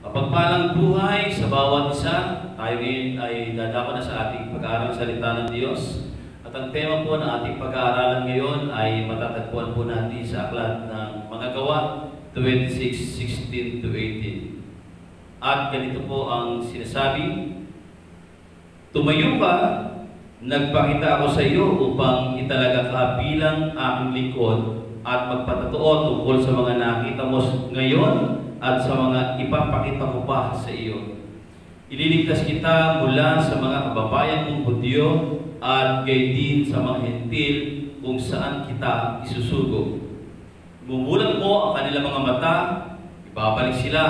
Mapagpalang buhay sa bawat isa. Tayo ngayon ay dadako na sa ating pag-aaral salita ng Diyos. At ang tema po ng ating pag-aaralan ngayon ay matatagpuan po natin sa aklat ng Mga Gawa 26:16 to 18. At ganito po ang sinasabi, "Tumayo ka, nagpakita ako sa iyo upang italaga ka bilang aking lingkod at magpatotoo tungkol sa mga nakita mo ngayon at sa mga ipapakita ko pa sa iyo. Ililigtas kita mula sa mga kababayan mong Hudyo at gayon din sa mga hentil kung saan kita isusugo. Mumulat mo ang kanilang mga mata, ibabalik sila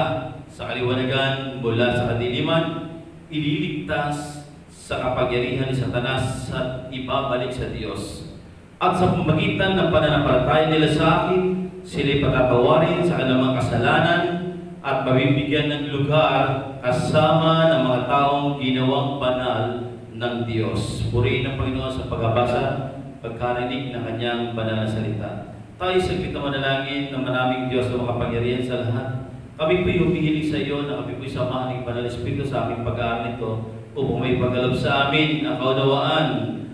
sa kaliwanagan mula sa kadiliman, ililigtas sa kapangyarihan ni Satanas at ibabalik sa Diyos. At sa pamagitan ng pananampalataya nila sa akin, sila'y patatawarin sa kanilang mga kasalanan at mabibigyan ng lugar kasama ng mga taong ginawang banal ng Diyos." Purihin ng Panginoon sa pagbabasa, pagkarinig ng kanyang banal na salita. Tayo saglit na manalangin ng maraming Diyos na makapangyarihan sa lahat. Kami po'y humihiling sa iyo na kami po'y samahan ng Banal na Espiritu sa aming pag-aaral nito upang may pagkaloob sa amin ang kaunawaan,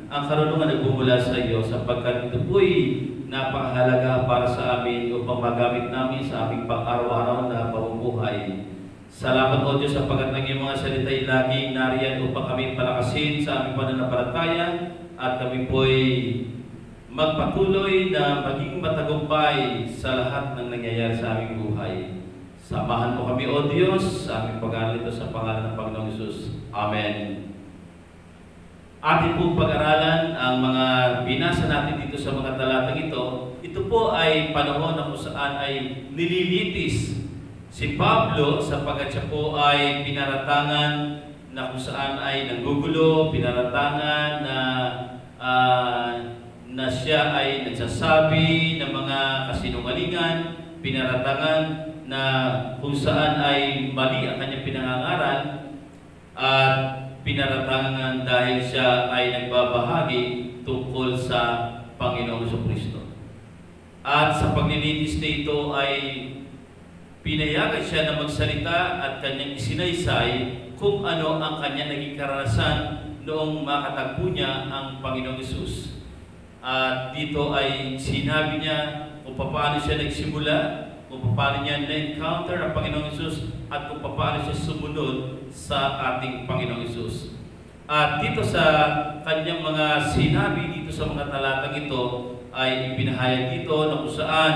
ang karunungan nagbumula sa iyo, sapagkat ito po'y napakahalaga para sa amin upang magamit namin sa aming pang-araw-araw na pamumuhay. Salamat o Diyos sapagkat ang iyong mga salita ay laging nariyan upang kami palakasin sa aming pananampalataya at kami po'y magpatuloy na maging matagumpay sa lahat ng nangyayari sa aming buhay. Samahan mo kami o Diyos sa aming pag-aaral ito sa pangalan ng Panginoong Hesus. Amen. Ating pong pag-aralan ang mga binasa natin dito sa mga talatang ito. Ito po ay panahon na kung saan ay nililitis si Pablo sapagkat siya po ay pinaratangan na kung saan ay nanggugulo, pinaratangan na siya ay nagsasabi ng mga kasinungalingan, pinaratangan na kung saan ay mali ang kanyang pinangangaral, at pinaratangan dahil siya ay nagbabahagi tungkol sa Panginoong Jesucristo. At sa paglilitis na ito ay pinayagan siya na magsalita at kanyang isinaysay kung ano ang kanyang naging karanasan noong makatagpo niya ang Panginoong Hesus. At dito ay sinabi niya kung paano siya nagsimula, kung paano niya na-encounter ang Panginoong Hesus, at kung paano siya sumunod sa ating Panginoong Hesus. At dito sa kanyang mga sinabi dito sa mga talatang ito ay ibinahayag dito na kung saan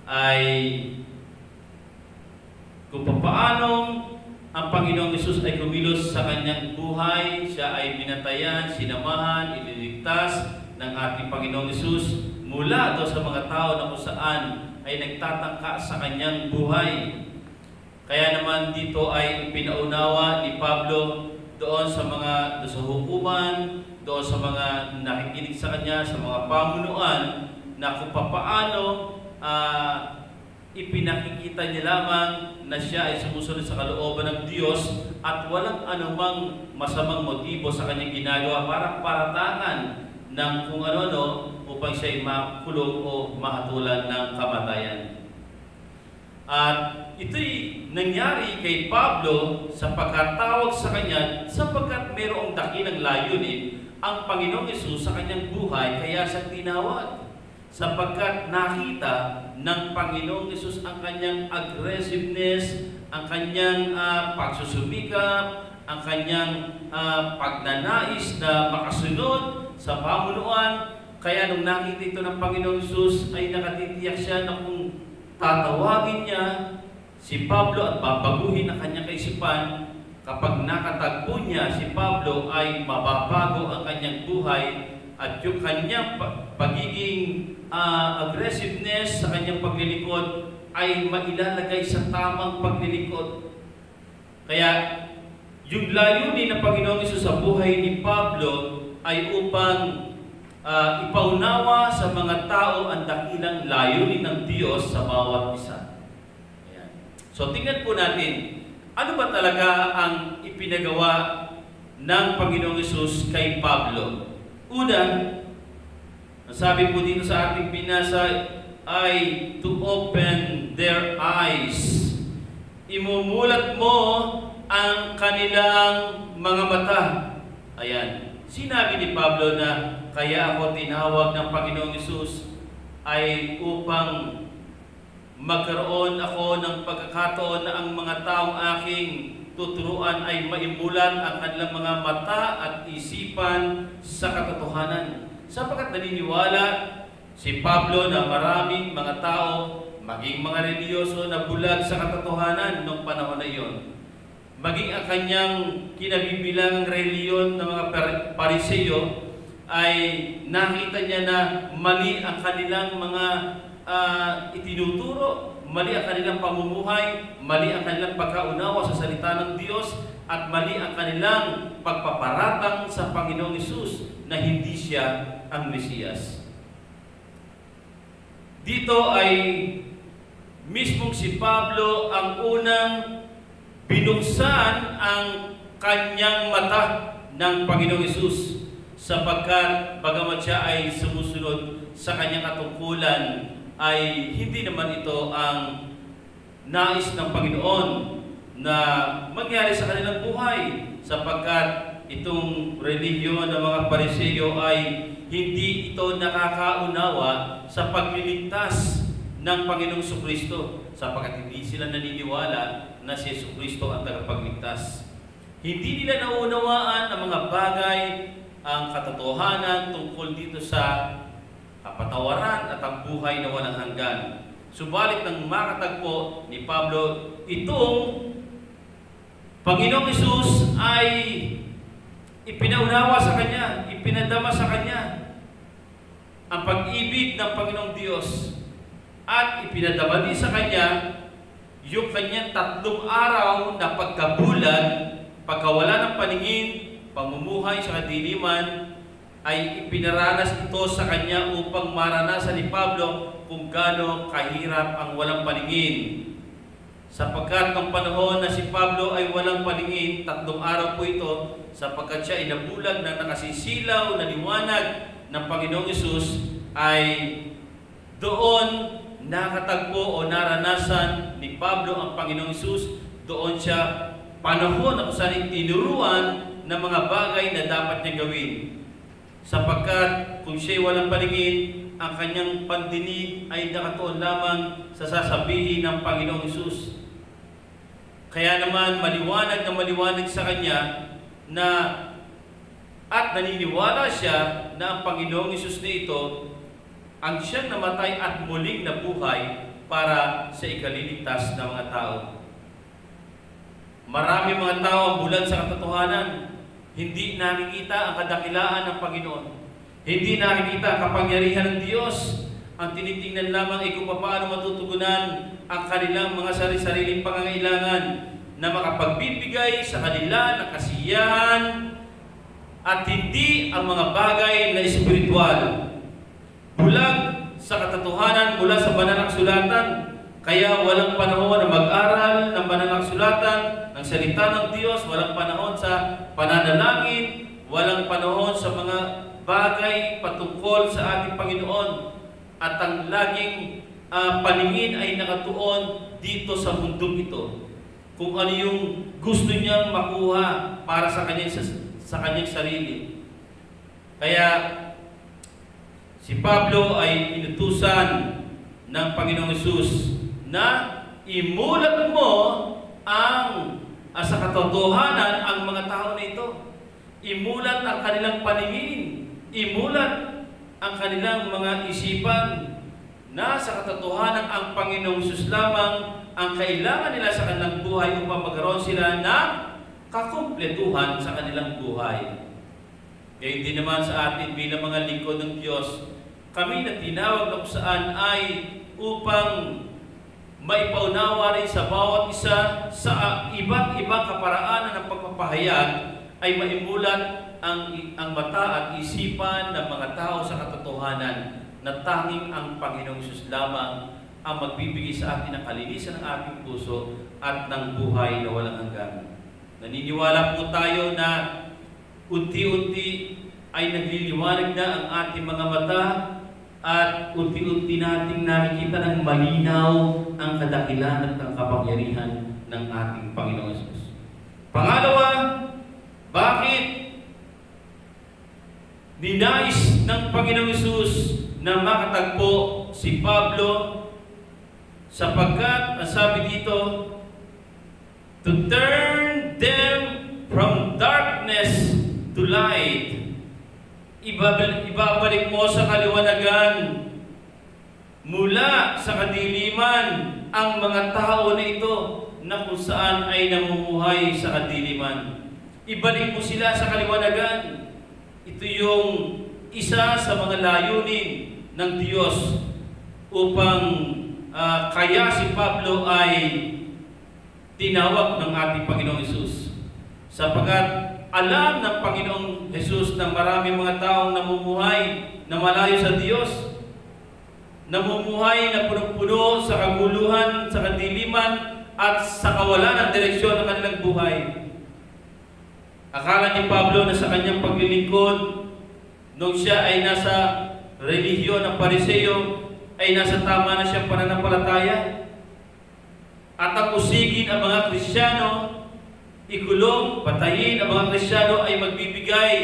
ay kung paano ang Panginoong Hesus ay kumilos sa kanyang buhay. Siya ay binatayan, sinamahan, ililigtas ng ating Panginoong Hesus mula daw sa mga tao na kung saan ay nagtatangka sa kanyang buhay. Kaya naman dito ay pinaunawa ni Pablo doon sa hukuman, doon sa mga nakikinig sa kanya, sa mga pamunuan, na kung paano ipinakikita niya lamang na siya ay sumusunod sa kalooban ng Diyos at walang anumang masamang motibo sa kanyang ginagawa para paratangan ng kung ano-ano upang siya ay makulong o mahatulan ng kamatayan. At ito'y nangyari kay Pablo sa pagkatawag sa kanya sapagkat mayroong dakilang layunin ang Panginoong Hesus sa kanyang buhay, kaya siya tinawag. Sapagkat nakita ng Panginoong Hesus ang kanyang aggressiveness, ang kanyang pagsusumikap, ang kanyang pagnanais na makasunod sa pamunuan. Kaya nung nakita ito ng Panginoong Hesus ay nakatitiyak siya na kung tatawagin niya si Pablo at babaguhin ang kanyang kaisipan, kapag nakatagpo niya si Pablo ay mababago ang kanyang buhay at yung kanyang pagiging aggressiveness sa kanyang paglilingkod ay mailalagay sa tamang paglilingkod. Kaya yung layunin ng Panginoong Hesus sa buhay ni Pablo ay upang ipaunawa sa mga tao ang dakilang layunin ng Diyos sa bawat isa. Ayan. So tingnan po natin, ano ba talaga ang ipinagawa ng Panginoong Hesus kay Pablo? Una, sabi po dito sa ating binasa ay to open their eyes Imumulat mo ang kanilang mga mata. Ayan. Sinabi ni Pablo na kaya ako tinawag ng Panginoong Hesus ay upang magkaroon ako ng pagkakataon na ang mga taong aking tuturuan ay maimulat ang kanilang mga mata at isipan sa katotohanan. Sapagkat naniniwala si Pablo na maraming mga tao, maging mga reliyoso na bulag sa katotohanan noong panahon na iyon. Maging ang kanyang kinabibilangang reliyon ng mga Pariseo ay nakita niya na mali ang kanilang mga itinuturo, mali ang kanilang pamumuhay, mali ang kanilang pagkaunawa sa salita ng Diyos, at mali ang kanilang pagpaparatang sa Panginoong Hesus na hindi siya ang Mesiyas. Dito ay mismong si Pablo ang unang binuksan ang kanyang mata ng Panginoong Hesus, sapagkat bagamat siya ay sumusunod sa kanyang katungkulan, ay hindi naman ito ang nais ng Panginoon na mangyari sa kanilang buhay, sapagkat itong relihiyon ng mga Pariseo ay hindi ito nakakaunawa sa pagliligtas ng Panginoong Jesucristo, sapagkat hindi sila naniniwala na si Jesucristo ang tagapagligtas. Hindi nila naunawaan ang mga bagay, ang katotohanan tungkol dito sa kapatawaran at ang buhay na walang hanggan. Subalit nang makatagpo ni Pablo itong Panginoong Hesus ay ipinaunawa sa kanya, ipinadama sa kanya ang pag-ibig ng Panginoong Diyos, at ipinadama din sa kanya yung kanyang 3 araw na pagkabulag, pagkawala ng paningin, pamumuhay sa kadiliman, ay ipinaranas ito sa kanya upang maranasan ni Pablo kung gaano kahirap ang walang paningin. Sapagkat ng panahon na si Pablo ay walang paningin, 3 araw po ito, sapagkat siya ay nabulag na nakasisilaw na liwanag ng Panginoong Hesus, ay doon nakatagpo o naranasan ni Pablo ang Panginoong Hesus. Doon siya panahon na kung saan tinuruan ng mga bagay na dapat niya gawin. Sapagkat kung siya'y walang paningin, ang kanyang pandinig ay nakatuon lamang sa sasabihin ng Panginoong Hesus. Kaya naman maliwanag na maliwanag sa kanya na at naniniwala siya na ang Panginoong Hesus na ito ang siyang namatay at muling nabuhay para sa ikaliligtas ng mga tao. Marami mga tao ang bulag sa katotohanan. Hindi nakikita ang kadakilaan ng Panginoon. Hindi nakikita ang kapangyarihan ng Diyos. Ang tinitingnan lamang ay kung paano matutugunan ang kanilang mga sarili-sariling pangangailangan na makapagbibigay sa kanila ng kasiyahan at hindi ang mga bagay na espiritual. Bulag sa katotohanan mula sa banal na sulatan, kaya walang panahon na mag-aral ng banal na sulatan, ng salita ng Diyos, walang panahon sa pananalangin, walang panahon sa mga bagay patungkol sa ating Panginoon, at ang laging paningin ay nakatuon dito sa mundong ito, kung ano yung gusto niyang makuha para sa kanyang sarili. Kaya si Pablo ay inutusan ng Panginoong Hesus na imulat mo ang sa katotohanan ang mga tao na ito. Imulat ang kanilang paningin, imulat ang kanilang mga isipan na sa katotohanan ang Panginoong Hesus lamang ang kailangan nila sa kanilang buhay upang magkaroon sila ng kakumpletuhan sa kanilang buhay. Kaya hindi naman sa atin bilang mga lingkod ng Diyos, kami na tinawag na kung saan ay upang maipaunawa rin sa bawat isa sa iba't ibang kaparaanan ng pagpapahayag ay maimulat ang mata at isipan ng mga tao sa katotohanan na tanging ang Panginoong Hesus lamang ang magbibigay sa atin ng kalinisan ng ating puso at ng buhay na walang hanggan. Naniniwala po tayo na unti-unti ay nagliliwanag na ang ating mga mata at unti-unti nating nakikita ng malinaw ang kadakilan at ang kapangyarihan ng ating Panginoong Hesus. Pangalawa, bakit ninais ng Panginoong Hesus na makatagpo si Pablo? Sapagkat, ang sabi dito, to turn them from darkness to light. Ibabalik mo sa kaliwanagan mula sa kadiliman ang mga tao na ito na kung saan ay namumuhay sa kadiliman. Ibalik mo sila sa kaliwanagan. Ito yung isa sa mga layunin ng Diyos upang kaya si Pablo ay tinawag ng ating Panginoong Hesus. Sapagkat alam ng Panginoong Hesus na maraming mga taong namumuhay na malayo sa Diyos, namumuhay na punong-puno sa kaguluhan, sa kadiliman, at sa kawalan ng direksyon ng kanilang buhay. Akala ni Pablo na sa kanyang paglilingkod, nung siya ay nasa relihiyon ng Pariseo, ay nasa tama na siyang pananampalataya, at ang usigin ang mga Kristiyano, ikulong, patayin ang mga Kristiyano ay magbibigay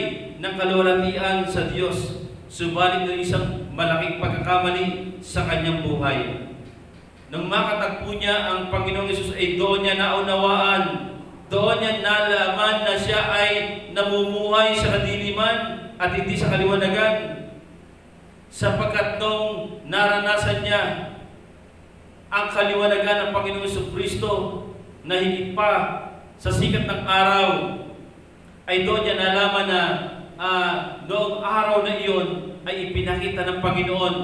ng kalwalatian sa Diyos. Subalit ng isang malaking pagkakamali sa kanyang buhay. Nang makatagpo niya ang Panginoong Hesus ay doon niya naunawaan, doon niya nalaman na siya ay namumuhay sa kadiliman at hindi sa kaliwanagan. Sapagkat nung naranasan niya ang kaliwanagan ng Panginoong Jesucristo na higit pa sa sikat ng araw, ay doon niya nalaman na noong araw na iyon ay ipinakita ng Panginoon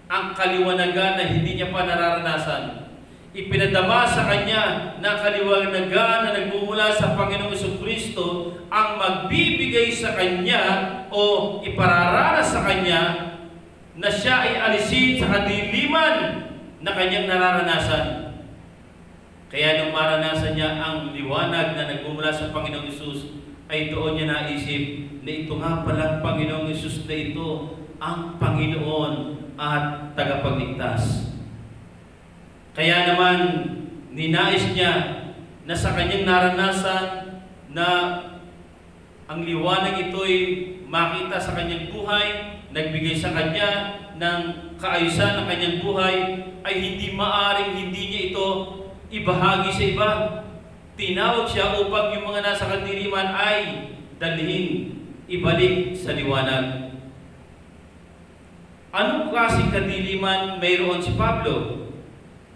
ang kaliwanagan na hindi niya pa nararanasan. Ipinadama sa kanya na kaliwanagan na nagmumula sa Panginoong Jesucristo ang magbibigay sa kanya o ipararanas sa kanya na siya ay alisin sa kadiliman na kanyang nararanasan. Kaya nung maranasan niya ang liwanag na nagmumula sa Panginoong Hesus, ay doon niya naisip na ito nga pala Panginoong Hesus na ito ang Panginoon at tagapagligtas. Kaya naman ninais niya na sa kanyang naranasan na ang liwanag ito'y makita sa kanyang buhay, nagbigay sa kanya ng kaayusan ng kanyang buhay, ay hindi maaring hindi niya ito ibahagi sa iba. Tinawag siya upang yung mga nasa kadiliman ay dalhin, ibalik sa liwanag. Anong klaseng kadiliman mayroon si Pablo?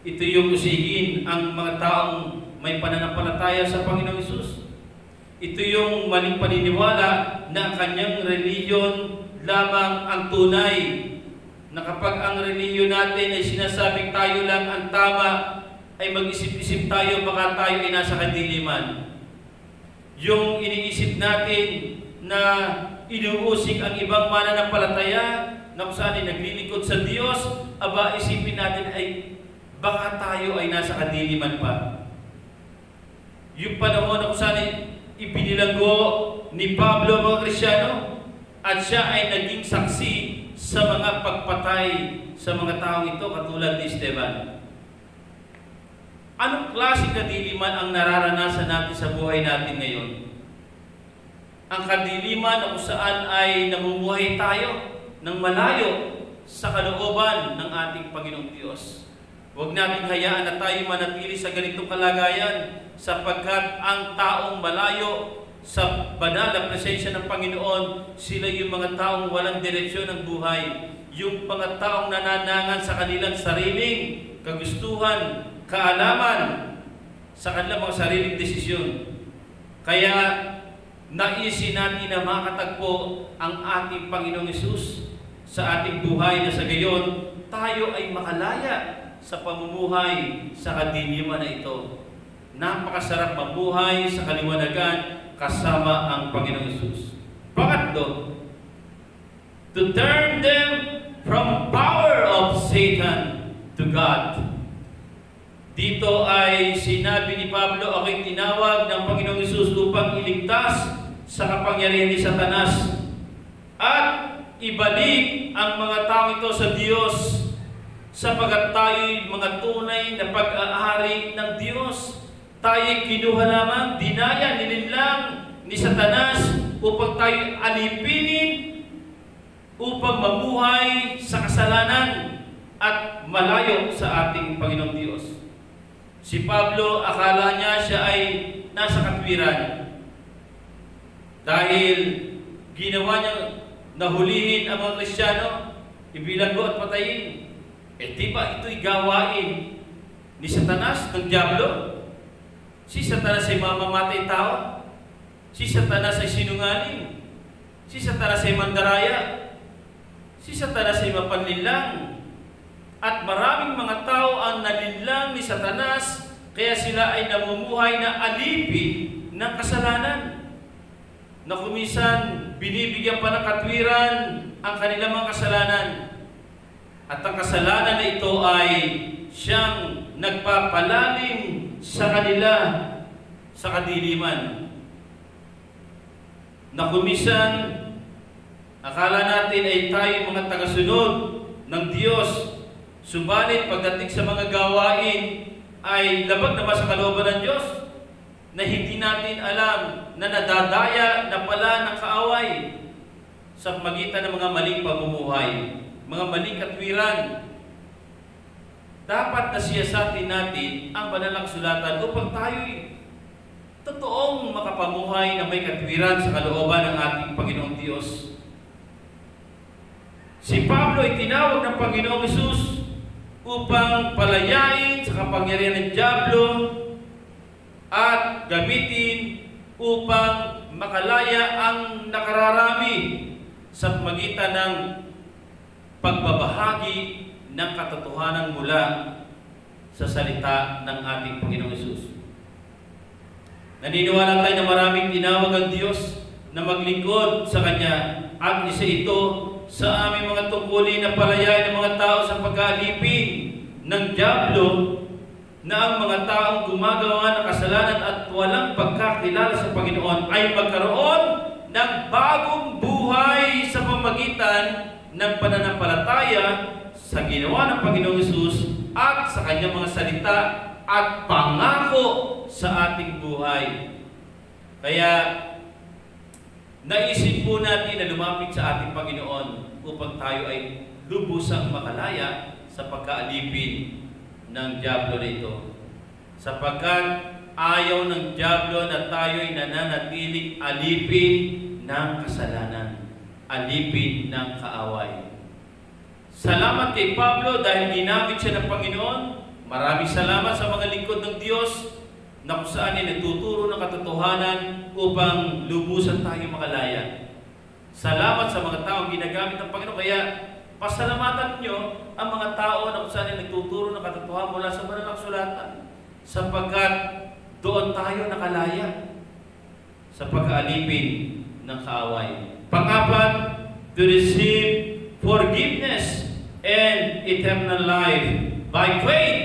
Ito yung usigin ang mga taong may pananampalataya sa Panginoong Hesus. Ito yung maling paniniwala na ang kanyang reliyon lamang ang tunay, na kapag ang reliyon natin ay sinasabing tayo lang ang tama, ay mag-isip-isip tayo baka tayo ay nasa kadiliman. Yung iniisip natin na inuusig ang ibang mananampalataya na kung saan ay naglilingkod sa Diyos, aba isipin natin ay baka tayo ay nasa kadiliman pa. Yung panahon na kung saan ay ibinilanggo ni Pablo mga Kristiyano at siya ay naging saksi sa mga pagpatay sa mga taong ito katulad ni Esteban. Anong klaseng kadiliman ang nararanasan natin sa buhay natin ngayon? Ang kadiliman na kung saan ay namumuhay tayo ng malayo sa kalooban ng ating Panginoong Diyos. Huwag natin hayaan na tayo manatili sa ganitong kalagayan sapagkat ang taong malayo sa banal na presensya ng Panginoon, sila yung mga taong walang direksyon ng buhay. Yung mga taong nananangan sa kanilang sariling kagustuhan, kaalaman, sa kanilang mga sariling desisyon. Kaya naisin natin na makatagpo ang ating Panginoong Hesus sa ating buhay na sa gayon tayo ay makalaya sa pamumuhay sa kadiliman na ito. Napakasarap mabuhay sa kaliwanagan kasama ang Panginoong Hesus. Pangatlo, to turn them from power of Satan to God. Dito ay sinabi ni Pablo, ako'y tinawag ng Panginoong Hesus upang iligtas sa kapangyarihan ni Satanas at ibalik ang mga tao ito sa Diyos sapagkat tayo'y mga tunay na pag-aari ng Diyos. tayo kinuha lamang, dinaya, nilinlang ni Satanas upang tayo alipinin, upang mamuhay sa kasalanan at malayo sa ating Panginoong Diyos. Si Pablo, akala niya siya ay nasa katwiran dahil ginawa niya nahulihin ang mga Kristiyano, ibilanggo at patayin. Di ba ito'y gawain ni Satanas, ng Diablo? Si Satanas ay mamamatay tao. Si Satanas ay sinungaling. Si Satanas ay mandaraya. Si Satanas ay mapanlinlang. At maraming mga tao ang nalinlang ni Satanas, kaya sila ay namumuhay na alipi ng kasalanan, na kuminsan binibigyan pa ng katwiran ang kanilang mga kasalanan. At ang kasalanan na ito ay siyang nagpapalalim sa kanila sa kadiliman, na kuminsan akala natin ay tayo mga tagasunod ng Diyos, subalit pagdating sa mga gawain ay labag naman sa kalooban ng Diyos, na hindi natin alam na nadadaya na pala ng kaaway sa magitan ng mga maling pamumuhay, mga maling katwiran. Dapat nasiyasatin natin ang banalang sulatan upang tayo'y totoong makapamuhay na may katwiran sa kalooban ng ating Panginoong Diyos. Si Pablo ay tinawag ng Panginoong Hesus upang palayain sa kapangyarihan ng Diablo at gamitin upang makalaya ang nakararami sa pagitan ng pagbabahagi ng katotohanan mula sa salita ng ating Panginoong Hesus. Naniniwala tayo na maraming tinawag ang Diyos na maglingkod sa Kanya, at isa ito sa aming mga tungkulin na palayain ng mga tao sa pag-aalipin ng Diablo, na ang mga taong gumagawa ng kasalanan at walang pagkakilala sa Panginoon ay magkaroon ng bagong buhay sa pamagitan ng pananampalataya sa ginawa ng Panginoong Hesus at sa Kanyang mga salita at pangako sa ating buhay. Kaya naisip po natin na lumapit sa ating Panginoon upang tayo ay lubusang makalaya sa pagkaalipin ng Diablo na ito. Sapagkat ayaw ng Diablo na tayo'y nananatiling alipin ng kasalanan, alipin ng kaaway. Salamat kay Pablo dahil ginamit siya ng Panginoon. Maraming salamat sa mga lingkod ng Diyos na kung saan ay nagtuturo ng katotohanan upang lubusan tayo makalaya. Salamat sa mga taong ginagamit ng Panginoon. Kaya pasalamatan niyo ang mga tao na kung saan ay nagtuturo ng katotohanan mula sa banal na kasulatan, sapagkat doon tayo nakalaya sa pagkaalipin ng kaaway. Pang-apat, to receive forgiveness and eternal life by faith,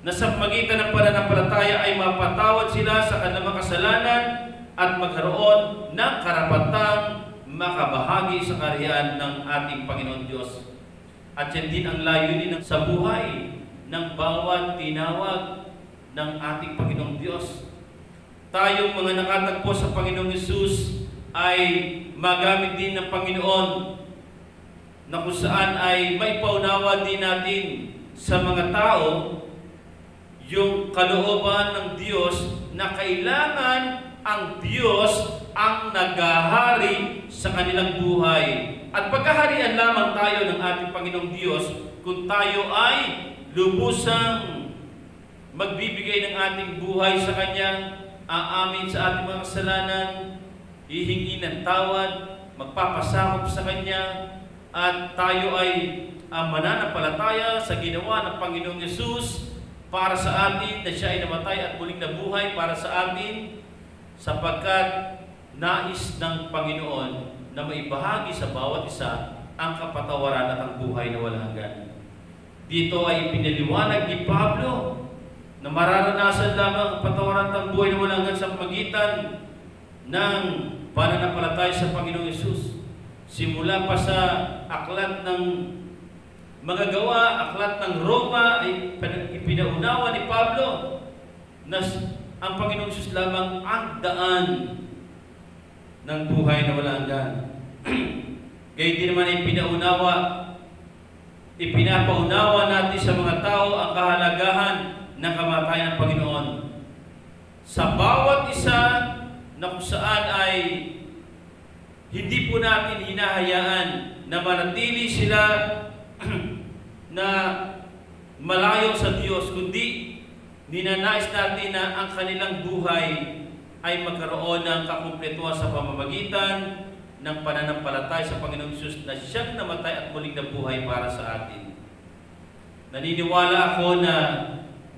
na sa pagitan ng pananampalataya ay mapatawad sila sa kanilang mga kasalanan at magkaroon ng karapatang makabahagi sa kaharian ng ating Panginoon Diyos. At yan din ang layunin sa buhay ng bawat tinawag ng ating Panginoong Diyos. Tayong mga nakatagpo sa Panginoong Hesus ay magamit din ng Panginoon, na kung saan ay may paunawa din natin sa mga tao yung kalooban ng Diyos na kailangan ang Diyos ang naghahari sa kanilang buhay. At pagkaharian lamang tayo ng ating Panginoong Diyos kung tayo ay lubusang magbibigay ng ating buhay sa Kanya, aamin sa ating mga kasalanan, hihingi ng tawad, magpapasakop sa Kanya, at tayo ay mananampalataya sa ginawa ng Panginoong Hesus para sa atin, na Siya ay namatay at muling nabuhay para sa atin, sapagkat nais ng Panginoon na maibahagi sa bawat isa ang kapatawaran at ang buhay na walang hanggan. Dito ay pinaliwanag ni Pablo na mararanasan lamang ang kapatawaran at ang buhay na walang hanggan sa pagitan ng pananampalataya sa Panginoong Hesus. Simula pa sa aklat ng mga gawa, aklat ng Roma, ay ipinaunawa ni Pablo na ang Panginoong Hesus lamang ang daan ng buhay na walang hanggan. Gayon din naman ay ipinapaunawa natin sa mga tao ang kahalagahan ng kamatayan ng Panginoon. Sa bawat isa na kung saan ay hindi po natin hinahayaan na manatili sila na malayo sa Diyos, kundi ninanais natin na ang kanilang buhay ay magkaroon ng kakumpletuhan sa pamamagitan ng pananampalataya sa Panginoong Hesus na siyang namatay at muling nabuhay para sa atin. Naniniwala ako na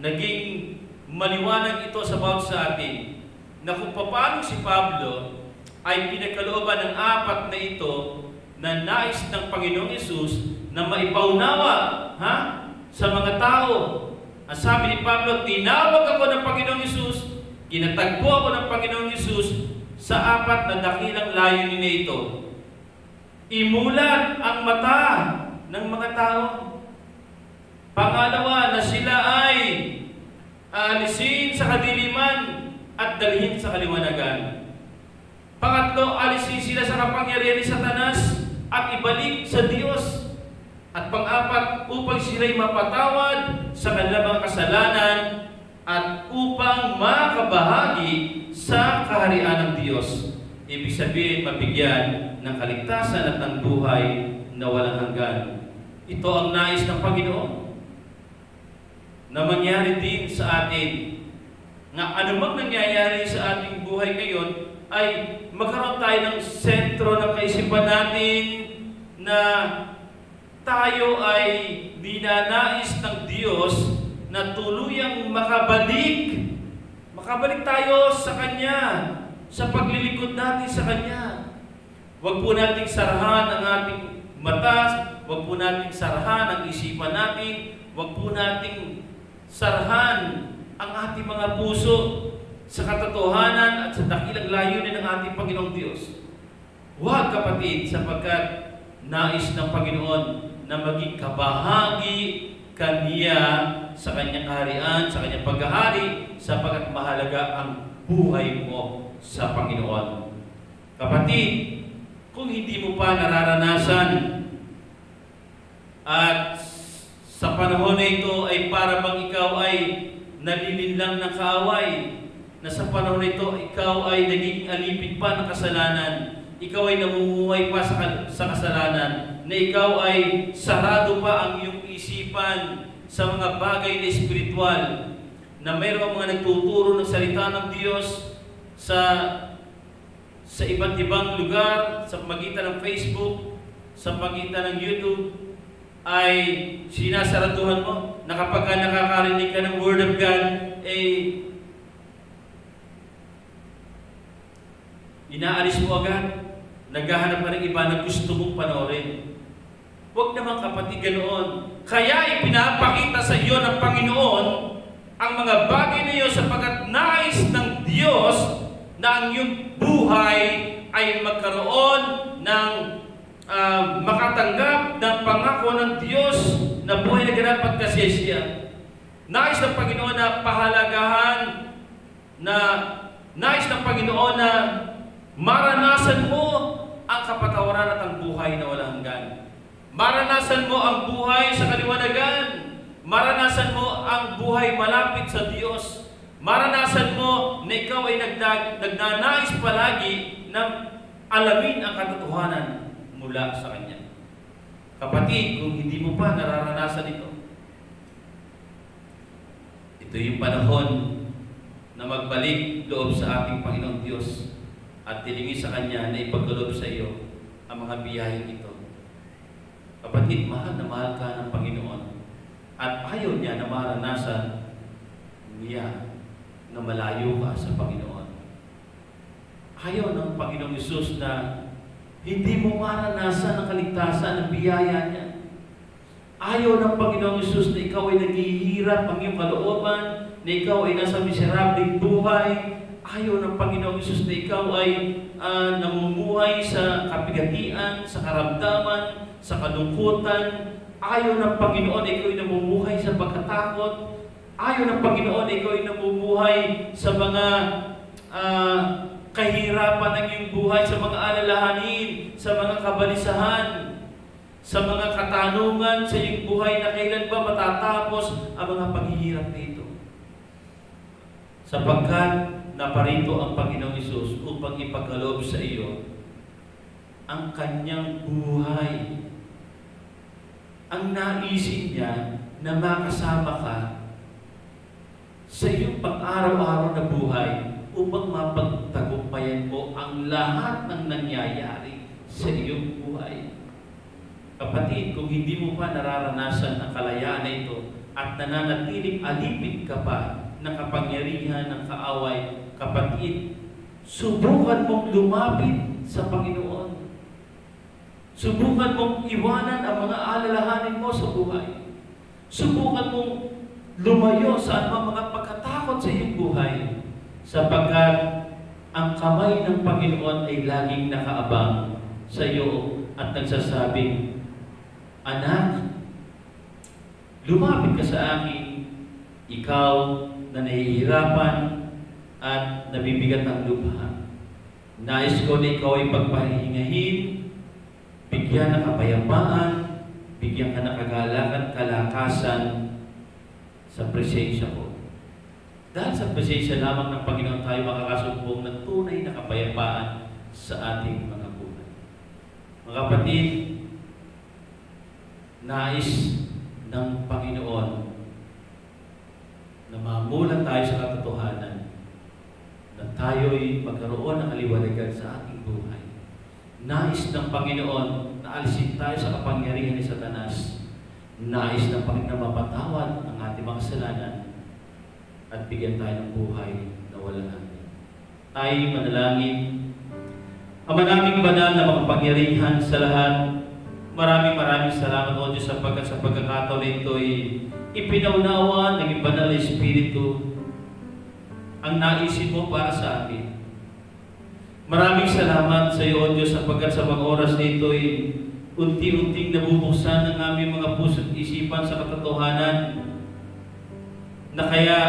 naging maliwanag ito sa bawat sa atin na kung paano si Pablo ay pinagkalooban ng apat na ito na nais ng Panginoong Hesus na maipaunawa sa mga tao. Ang sabi ni Pablo, tinawag ako ng Panginoong Hesus, kinatagpo ako ng Panginoong Hesus sa apat na dakilang layunin na ito. Imulat ang mata ng mga tao. Pangalawa, na sila ay alisin sa kadiliman at dalhin sa kaliwanagan. Pangatlo, alisin sila sa kapangyarihan ni Satanas at ibalik sa Diyos. At pang-apat, upang sila'y mapatawad sa kanilang mga kasalanan at upang makabahagi sa kaharian ng Diyos. Ibig sabihin, mabigyan ng kaligtasan at ng buhay na walang hanggan. Ito ang nais ng Panginoon na mangyari din sa atin. Nga anumang nangyayari sa ating buhay ngayon ay magkaroon tayo ng sentro ng kaisipan natin na tayo ay dinanais ng Diyos na tuluyang makabalik tayo sa Kanya, sa paglilingkod natin sa Kanya. Huwag po nating sarahan ang ating mata, huwag po nating sarahan ang isipan natin, huwag po nating sarahan ang ating mga puso sa katotohanan at sa dakilang layunin ng ating Panginoong Diyos. Huwag, kapatid, sapagkat nais ng Panginoon na maging kabahagi kaniya sa kanyang kaharian, sa kanyang paghahari, sapagkat mahalaga ang buhay mo sa Panginoon. Kapatid, kung hindi mo pa nararanasan at sa panahon na ito ay para bang ikaw ay nalilinlang ng kaaway, na sa panahon na ito ikaw ay naging alipin pa ng kasalanan, ikaw ay namumuhay pa sa kasalanan, na ikaw ay sarado pa ang iyong isipan sa mga bagay na espiritual, na mayroong mga nagtuturo ng salita ng Diyos sa iba't ibang lugar, sa pagitan ng Facebook, sa pagitan ng YouTube, ay sinasaraduhan mo na kapag nakakarinig ka ng Word of God, inaalis mo agad. Naghahanap ka ng iba na gusto mong panoorin. Huwag naman, kapatid, ganoon. Kaya ipinapakita sa iyo ng Panginoon ang mga bagay na iyo sapagkat nais ng Diyos na ang iyong buhay ay magkaroon ng makatanggap ng pangako ng Diyos na buhay na ganap at kasiyasiya. Nais ng Panginoon na pahalagahan, na nais ng Panginoon na maranasan mo ang kapatawaran at ang buhay na walang hanggan. Maranasan mo ang buhay sa kaliwanagan. Maranasan mo ang buhay malapit sa Diyos. Maranasan mo na ikaw ay nagnanais palagi na alamin ang katotohanan mula sa Kanya. Kapatid, kung hindi mo pa nararanasan ito, ito yung panahon na magbalik loob sa ating Panginoong Diyos at tilingin sa Kanya na ipagkaloob sa iyo ang mga biyayang ito. Kapatid, mahal na mahal ka ng Panginoon at ayaw niya na maranasan niya na malayo ka sa Panginoon. Ayaw ng Panginoong Hesus na hindi mo maranasan ang kaligtasan ng biyaya niya. Ayaw ng Panginoong Hesus na ikaw ay naghihirap ang iyong kalooban, na ikaw ay nasa miserableng buhay. Ayaw ng Panginoong Hesus na ikaw ay namumuhay sa kapigatian, sa karamdaman, sa kalungkutan. Ayaw ng Panginoon na ikaw ay namumuhay sa pagkatakot. Ayaw ng Panginoon na ikaw ay namumuhay sa mga kahirapan ng iyong buhay, sa mga alalahanin, sa mga kabalisahan, sa mga katanungan sa iyong buhay na kailan ba matatapos ang mga paghihirap nito. Sapagkat naparito ang Panginoong Hesus upang ipagkaloob sa iyo ang kanyang buhay. Ang naisin niya na makasama ka sa iyong pang-araw-araw na buhay upang mapagtagumpayan mo ang lahat ng nangyayari sa iyong buhay. Kapatid, kung hindi mo pa nararanasan ang kalayaan na ito at nananatiling alipin ka pa ng kapangyarihan ng kaaway, kapatid, subukan mong lumapit sa Panginoon. Subukan mong iwanan ang mga alalahanin mo sa buhay. Subukan mong lumayo sa anumang mga pagkatakot sa iyong buhay, sapagkat ang kamay ng Panginoon ay laging nakaabang sa iyo at nagsasabing, anak, lumapit ka sa akin, ikaw na nahihirapan at nabibigat ang lubha. Nais ko na ikaw ay pagpahingahin, bigyan ng kapayapaan, bigyan ka ng kagalakan, kalakasan sa presensya ko. Dahil sa presensya lamang ng Panginoon tayo makakasumpong ng tunay na kapayapaan sa ating mga buhay. Mga kapatid, nais ng Panginoon na mamulat tayo sa katotohanan na tayo'y magkaroon ng kaliwanagan sa ating buhay. Nais ng Panginoon na alisin tayo sa kapangyarihan ni Satanas. Nais ng Panginoon na mapatawad ang ating mga kasalanan at bigyan tayo ng buhay na walang hanggan. Tayo manalangin. Ama naming banal na makapangyarihan sa lahat, maraming salamat o Diyos sapagkat sa pagkakataon na ito'y ipinaunawa ng banal na Espiritu ang naisip mo para sa amin. Maraming salamat sa iyo, O Diyos, sapagkat sa mga oras na ito'y unti-unting nabubuksan ng aming mga puso at isipan sa katotohanan na kaya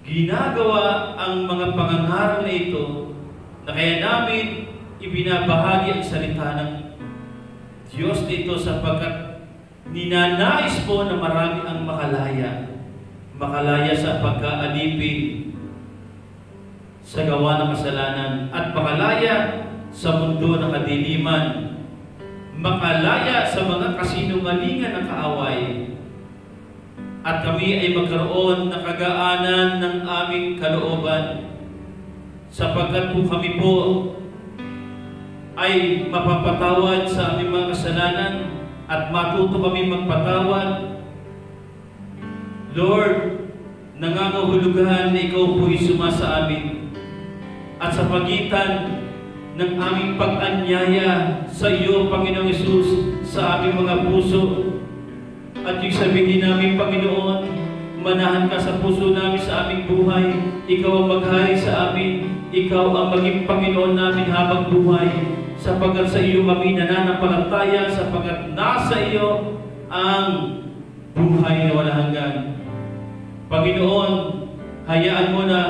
ginagawa ang mga pangangaral na ito, na kaya namin ibinabahagi ang salita ng Diyos dito sapagkat ninanais po na marami ang makalaya sa pagkaalipin sa gawa ng kasalanan at makalaya sa mundo ng kadiliman, makalaya sa mga kasinungalingan ng kaaway, at kami ay magkaroon ng kagaanan ng aming kalooban sapagkat po kami po ay mapapatawad sa aming mga kasalanan at matuto kami magpatawad. Lord, nangangahulugan na ikaw po'y sumasa amin at sa pagitan ng aming pag-anyaya sa iyo, Panginoong Hesus, sa aming mga puso. At yung sabihin namin, Panginoon, manahan ka sa puso namin sa aming buhay. Ikaw ang maghari sa amin. Ikaw ang maging Panginoon namin habang buhay. Sapagkat sa iyo kami nananampalataya, sapagkat nasa iyo ang buhay na walang hanggan. Panginoon, hayaan mo na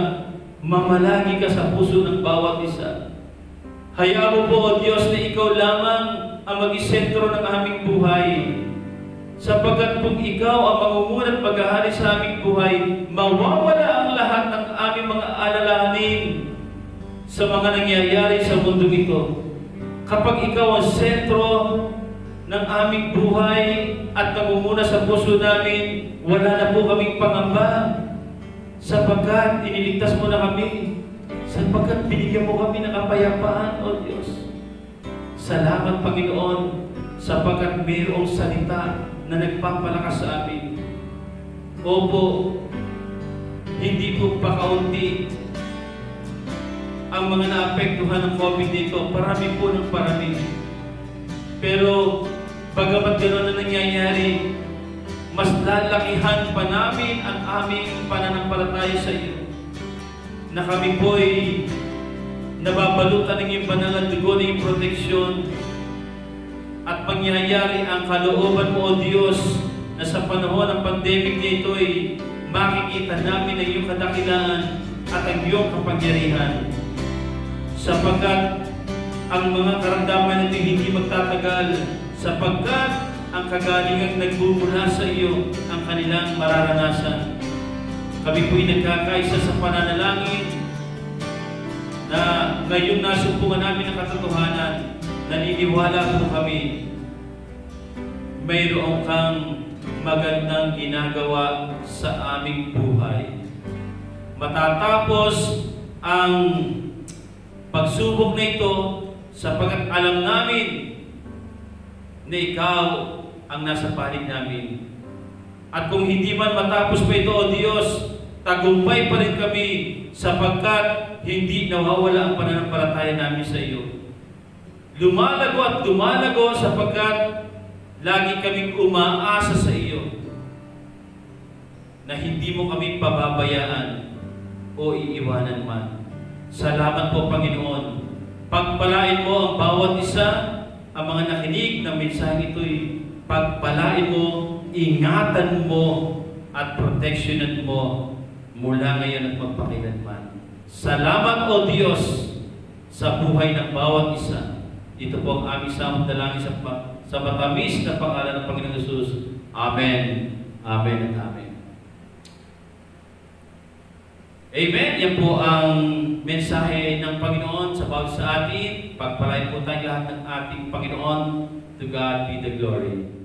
mamalagi ka sa puso ng bawat isa. Hayaan mo po, O Diyos, na ikaw lamang ang mag-isentro ng aming buhay. Sapagkat kung ikaw ang mangunguna at maghahari sa aming buhay, mawawala ang lahat ng aming mga alalahanin sa mga nangyayari sa mundo ito. Kapag ikaw ang sentro ng aming buhay at namumuna sa puso namin, wala na po kaming pangamba. Sapagkat iniligtas mo na kami. Sapagkat binigyan mo kami ng kapayapaan, O Diyos. Salamat, Panginoon, sapagkat mayroong salita na nagpapalakas sa amin. Opo, hindi po pa kaunti ang mga naapektuhan ng COVID dito. Parami po ng parami. Pero, bagamat gano'n na nangyayari, mas lalakihan pa namin ang aming pananampalataya sa iyo. Na kami po'y nababalutan ng iyong banal na dugo ng iyong proteksyon at mangyayari ang kalooban mo, O Diyos, na sa panahon ng pandemic nito'y makikita namin ang iyong kadakilaan at ang iyong kapangyarihan. Sapagkat ang mga karamdaman natin hindi magtatagal, sapagkat ang kagalingang nagbubula sa iyo ang kanilang mararanasan. Kami po'y nagkakaisa sa pananalangin na ngayong nasumpungan namin ang katotohanan, naniniwala po kami, mayroon kang magandang ginagawa sa aming buhay. Matatapos ang pagsubok na ito sapagkat alam namin na ikaw ang nasa palig namin. At kung hindi man matapos pa ito, O Diyos, tagumpay pa rin kami sapagkat hindi nawawala ang pananampalataya namin sa iyo. Lumalago at lumalago sapagkat lagi kaming umaasa sa iyo na hindi mo kami pababayaan o iiwanan man. Salamat po, Panginoon. Pagpalain mo ang bawat isa, ang mga nakinig ng mensaheng ito'y pagpalain mo, ingatan mo, at proteksyonan mo mula ngayon at magpakilanman. Salamat, O Diyos, sa buhay ng bawat isa. Ito po ang aming samang dalangin sa matamis na pangalan ng Panginoon Jesus. Amen. Amen at amen. Amen. Yan po ang mensahe ng Panginoon sa bawat sa atin. Pagpalain po tayo lahat ng ating Panginoon. To God be the glory.